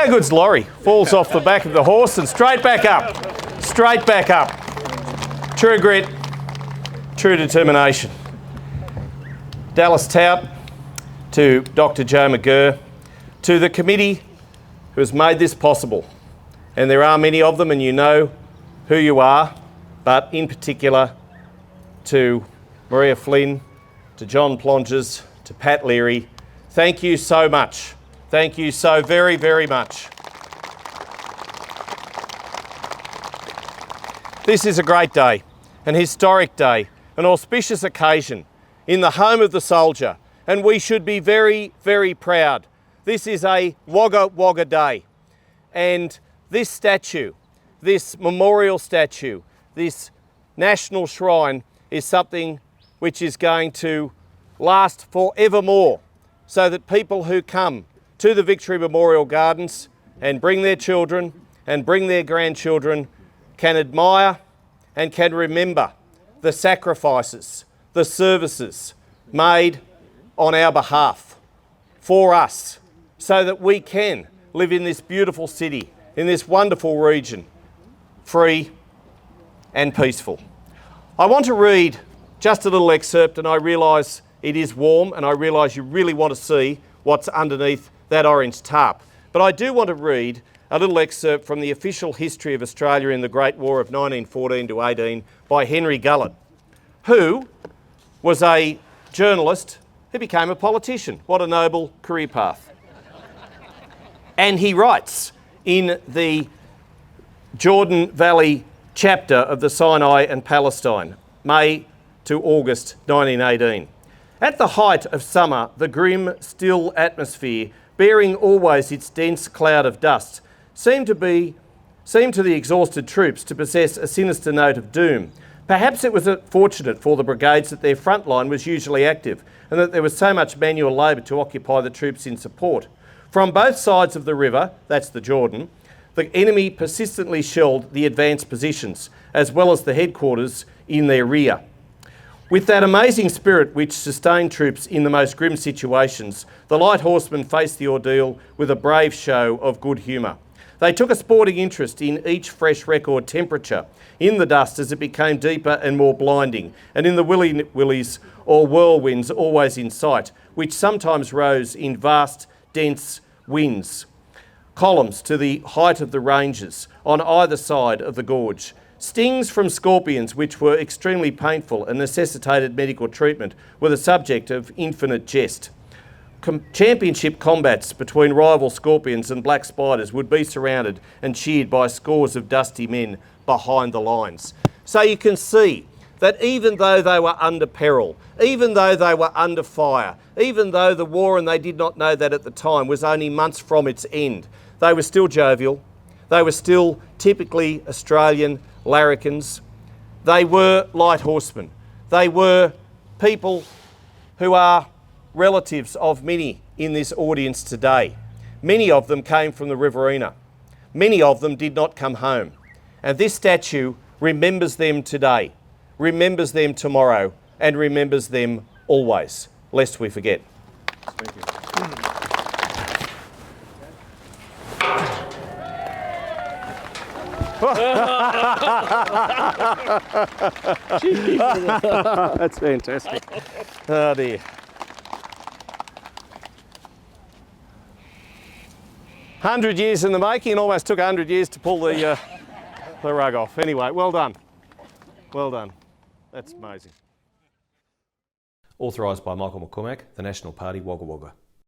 How good's Laurie? Falls off the back of the horse and straight back up. Straight back up. True grit, true determination. Dallas Tout, to Dr. Joe McGurr, to the committee who has made this possible. And there are many of them, and you know who you are, but in particular to Maria Flynn, to John Ploenges, to Pat Leary, thank you so much. Thank you so very, very much. This is a great day, an historic day, an auspicious occasion in the home of the soldier, and we should be very, very proud. This is a Wagga Wagga day, and this statue, this memorial statue, this national shrine is something which is going to last forevermore, so that people who come to the Victory Memorial Gardens and bring their children and bring their grandchildren can admire and can remember the sacrifices, the services made on our behalf, for us, so that we can live in this beautiful city, in this wonderful region, free and peaceful. I want to read just a little excerpt, and I realise it is warm, and I realise you really want to see what's underneath that orange tarp. But I do want to read a little excerpt from the official history of Australia in the Great War of 1914 to 18 by Henry Gallant, who was a journalist who became a politician. What a noble career path. And he writes in the Jordan Valley chapter of the Sinai and Palestine, May to August 1918. At the height of summer, the grim, still atmosphere, bearing always its dense cloud of dust, seemed to the exhausted troops to possess a sinister note of doom. Perhaps it was fortunate for the brigades that their front line was usually active, and that there was so much manual labour to occupy the troops in support. From both sides of the river, that's the Jordan, the enemy persistently shelled the advanced positions, as well as the headquarters in their rear. With that amazing spirit which sustained troops in the most grim situations, the Light Horsemen faced the ordeal with a brave show of good humour. They took a sporting interest in each fresh record temperature, in the dust as it became deeper and more blinding, and in the willies or whirlwinds always in sight, which sometimes rose in vast, dense winds, columns to the height of the ranges on either side of the gorge. Stings from scorpions, which were extremely painful and necessitated medical treatment, were the subject of infinite jest. Championship combats between rival scorpions and black spiders would be surrounded and cheered by scores of dusty men behind the lines. So you can see that even though they were under peril, even though they were under fire, even though the war, and they did not know that at the time, was only months from its end, they were still jovial. They were still typically Australian larrikins. They were light horsemen. They were people who are relatives of many in this audience today. Many of them came from the Riverina. Many of them did not come home. And this statue remembers them today, remembers them tomorrow, and remembers them always, lest we forget. Thank you. That's fantastic. Oh dear. 100 years in the making, and almost took 100 years to pull the rug off. Anyway, well done. Well done. That's amazing. Authorised by Michael McCormack, the National Party, Wagga Wagga.